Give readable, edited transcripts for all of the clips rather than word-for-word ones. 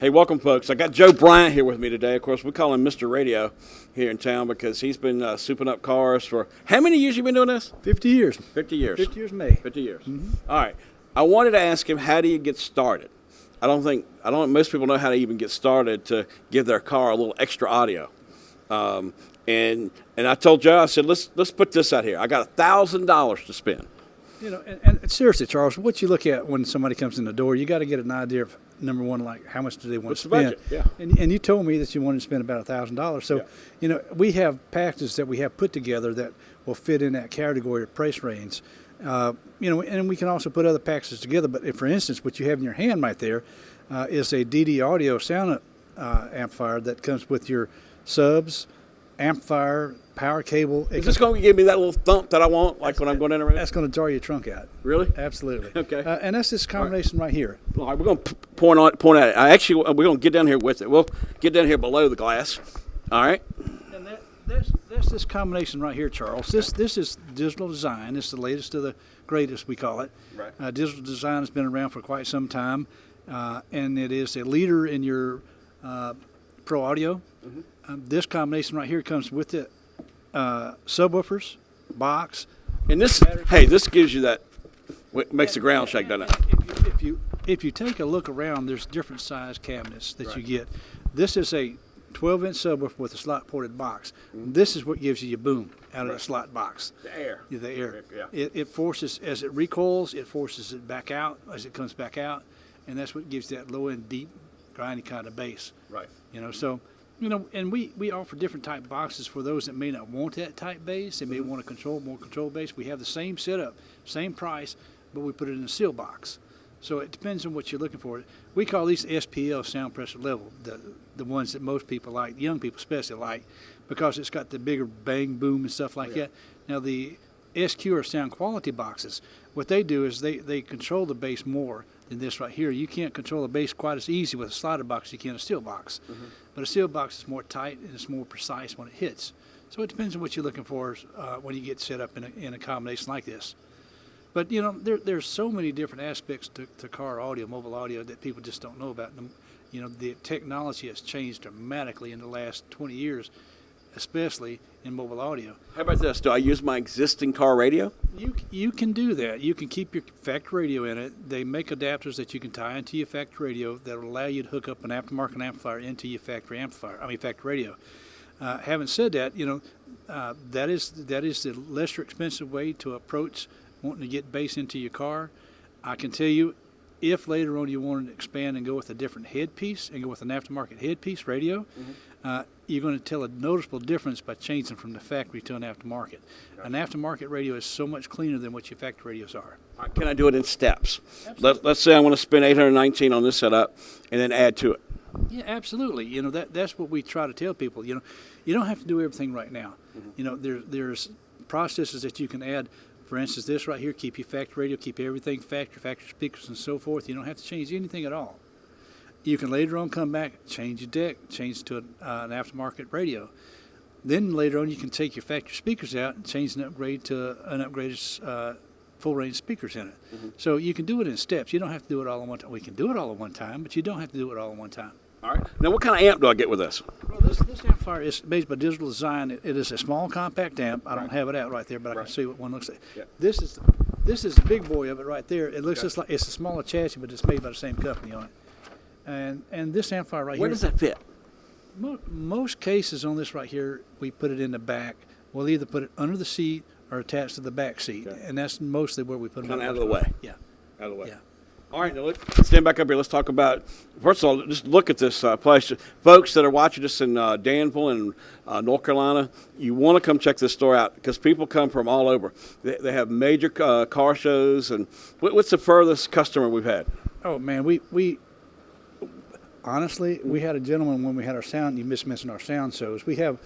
Hey, welcome, folks. I got Joe Bryant here with me today. Of course, we call him Mr. Radio here in town because he's been souping up cars for how many years you been doing this? 50 years. 50 years. 50 years May. 50 years. All right. I wanted to ask him, how do you get started? I don't think most people know how to even get started to give their car a little extra audio. And I told Joe, I said, let's put this out here. I got $1,000 to spend. You know, and seriously, Charles, what you look at when somebody comes in the door, you got to get an idea of, number one, like how much do they want to spend. What's the budget? Yeah. And you told me that you wanted to spend about $1,000. So, you know, we have packages that we have put together that will fit in that category or price range. You know, and we can also put other packages together. But if, for instance, what you have in your hand right there is a DD audio sound amplifier that comes with your subs, amplifier, power cable. Is this going to give me that little thump that I want, like when I'm going in? That's going to jar your trunk out. Really? Absolutely. Okay. And that's this combination right here. All right, we're going to point at it. We're going to get down here with it. We'll get down here below the glass. All right. And that's this combination right here, Charles. This is digital design. This is the latest of the greatest, we call it. Right. Digital design has been around for quite some time, and it is a leader in your pro audio. Mm-hmm. This combination right here comes with it. Subwoofers, box, and this gives you that, makes the ground shake, doesn't it? If you take a look around, there's different size cabinets that you get. This is a 12-inch subwoofer with a slot-ported box. Mm-hmm. This is what gives you your boom out of the slot box. The air. The air. Yeah. It forces, as it recoils, it forces it back out as it comes back out, and that's what gives that low-end, deep, grindy kind of bass. Right. You know, so. You know, and we offer different type boxes for those that may not want that type bass. They may want a more control bass. We have the same setup, same price, but we put it in a seal box. So it depends on what you're looking for. We call these SPL, sound pressure level, the ones that most people like, young people especially like, because it's got the bigger bang, boom, and stuff like that. Now the SQ or sound quality boxes, what they do is they control the bass more than this right here. You can't control the bass quite as easy with a slider box as you can a steel box. Mm-hmm. But a steel box is more tight and it's more precise when it hits. So it depends on what you're looking for when you get set up in a combination like this. But, you know, there's so many different aspects to car audio, mobile audio, that people just don't know about. You know, the technology has changed dramatically in the last 20 years, especially in mobile audio. How about this? Do I use my existing car radio? You can do that. You can keep your factory radio in it. They make adapters that you can tie into your factory radio that will allow you to hook up an aftermarket amplifier into your factory radio. Having said that, you know, that is the lesser expensive way to approach wanting to get bass into your car. I can tell you, if later on you want to expand and go with a different headpiece and go with an aftermarket headpiece radio, you're going to tell a noticeable difference by changing from the factory to an aftermarket. Okay. An aftermarket radio is so much cleaner than what your factory radios are. All right, can I do it in steps? Let's say I want to spend $819 on this setup and then add to it. Yeah, absolutely. You know, that's what we try to tell people. You know, you don't have to do everything right now. Mm-hmm. You know, there's processes that you can add. For instance, this right here, keep your factory radio, keep everything factory speakers and so forth. You don't have to change anything at all. You can later on come back, change your deck, change to an aftermarket radio. Then later on you can take your factory speakers out and change and upgrade to an upgraded full-range speakers in it. Mm-hmm. So you can do it in steps. You don't have to do it all at one time. We can do it all at one time, but you don't have to do it all at one time. All right. Now what kind of amp do I get with this? Well, this amplifier is made by Digital Design. It is a small compact amp. I don't have it out right there, but I can see what one looks like. Yeah. This is the big boy of it right there. It looks just like it's a smaller chassis, but it's made by the same company on it. And this amplifier right here. Where does that fit? Most cases on this right here, we put it in the back. We'll either put it under the seat or attached to the back seat, and that's mostly where we put it. Kind of out of the way. Yeah. Out of the way. Yeah. All right, now let's stand back up here. Let's talk about, first of all, just look at this place. Folks that are watching us in Danville and North Carolina, you want to come check this store out because people come from all over. They have major car shows. And what's the furthest customer we've had? Oh, man, we honestly, we had a gentleman when we had our sound, you mentioned our sound shows. We have,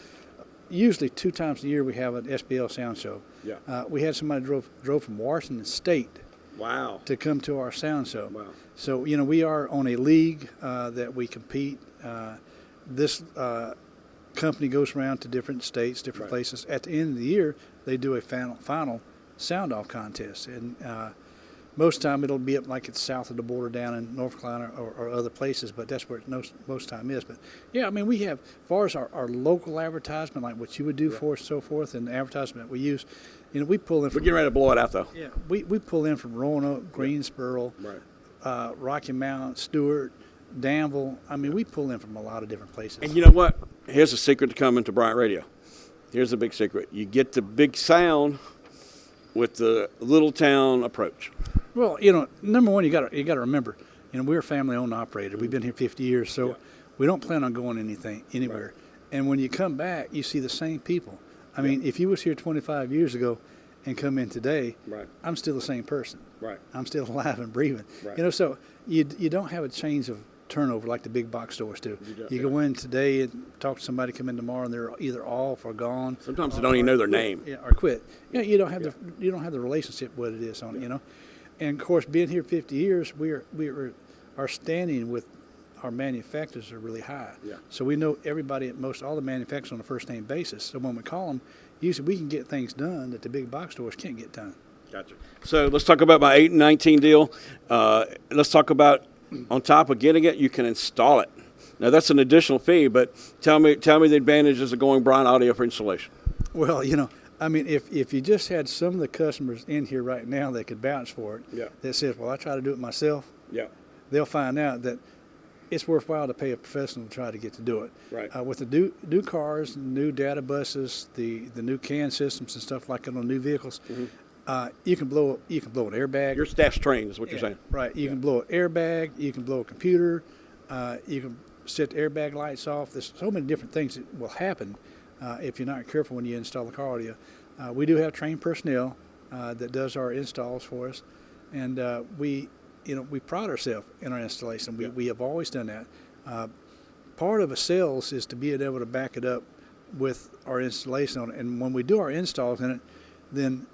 usually 2 times a year, we have an SPL sound show. Yeah. We had somebody drove from Washington State. Wow. To come to our sound show. Wow. So, you know, we are on a league that we compete. This company goes around to different states, different places. At the end of the year, they do a final sound-off contest. And Most time it'll be up like it's south of the border down in North Carolina or other places, but that's where it most time is. But yeah, I mean, we have, as far as our local advertisement, like what you would do for us, so forth, and the advertisement we use, we pull in We're from, getting ready to blow it out, though. yeah, we pull in from Roanoke, Greensboro, Right. Rocky Mount, Stewart, Danville. I mean, we pull in from a lot of different places. And you know what? Here's a secret to coming to Bryant Radio. Here's a big secret. You get the big sound with the little town approach. Well, number one, you got to remember, we're a family-owned operator. We've been here 50 years, so we don't plan on going anywhere. Right. And when you come back, you see the same people. I mean, if you was here 25 years ago and come in today, right. I'm still the same person. Right. I'm still alive and breathing. Right. So you don't have a change of turnover like the big box stores do. You go in today and talk to somebody, come in tomorrow, and they're either off or gone. Sometimes they don't even know their name. Yeah, or quit. You don't have the relationship what it is on it. And of course, being here 50 years, our standing with our manufacturers are really high. Yeah. So we know everybody at all the manufacturers on a first name basis. So when we call them, usually we can get things done that the big box stores can't get done. Gotcha. So let's talk about my 8 and 19 deal. Let's talk about, on top of getting it, you can install it. Now that's an additional fee, but tell me the advantages of going Bryant Audio for installation. Well, I mean, if you just had some of the customers in here right now that could vouch for it, that says, well, I try to do it myself, they'll find out that it's worthwhile to pay a professional to try to get to do it. Right. With the new cars, new data buses, the new CAN systems and stuff like that on new vehicles, you can blow an airbag. Your staff's trained is what you're saying. Right. You can blow an airbag. You can blow a computer. You can set the airbag lights off. There's so many different things that will happen if you're not careful when you install the car audio. We do have trained personnel that does our installs for us, and we pride ourselves in our installation. We have always done that. Part of a sales is to be able to back it up with our installation on it, and when we do our installs in it, then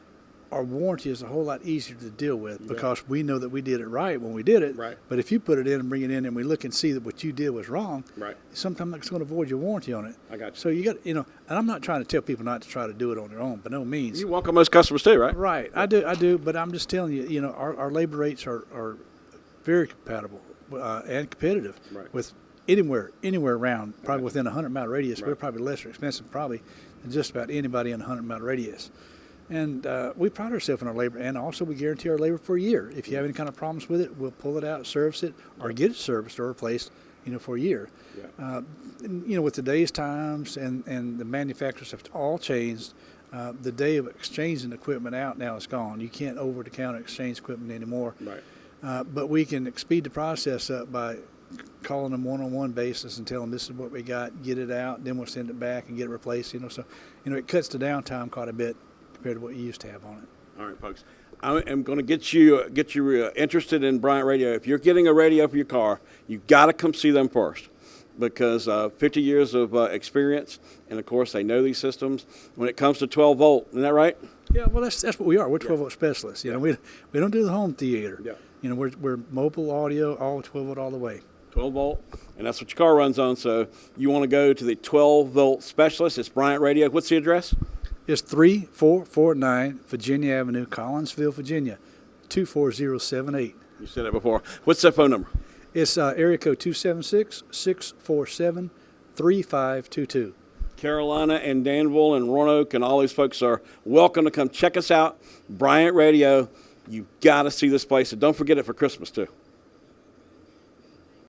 our warranty is a whole lot easier to deal with because we know that we did it right when we did it. Right. But if you put it in and bring it in and we look and see that what you did was wrong, right, sometimes it's going to avoid your warranty on it. I got you. So you got, and I'm not trying to tell people not to try to do it on their own, by no means. You welcome most customers too, right? Right. I do, but I'm just telling you, our labor rates are very compatible and competitive with anywhere around, probably within a 100-mile radius. We're probably less expensive probably than just about anybody in a 100-mile radius. And we pride ourselves in our labor, and also we guarantee our labor for a year. If you have any kind of problems with it, we'll pull it out, service it, or get it serviced or replaced, for a year. With today's times and the manufacturers have all changed, the day of exchanging equipment out now is gone. You can't over-the-counter exchange equipment anymore. Right. But we can speed the process up by calling them one-on-one basis and telling them this is what we got, get it out, then we'll send it back and get it replaced. So it cuts the downtime quite a bit compared to what you used to have on it. All right, folks. I am going to get you interested in Bryant Radio. If you're getting a radio for your car, you've got to come see them first because 50 years of experience, and, of course, they know these systems. When it comes to 12-volt, isn't that right? Yeah, well, that's what we are. We're 12-volt specialists. We don't do the home theater. Yeah. We're mobile audio, all 12-volt all the way. 12-volt, and that's what your car runs on. So you want to go to the 12-volt specialist. It's Bryant Radio. What's the address? It's 3449 Virginia Avenue, Collinsville, Virginia, 24078. You said it before. What's that phone number? It's area code 276-647-3522. Carolina and Danville and Roanoke and all these folks are welcome to come check us out. Bryant Radio. You've got to see this place, and don't forget it for Christmas, too.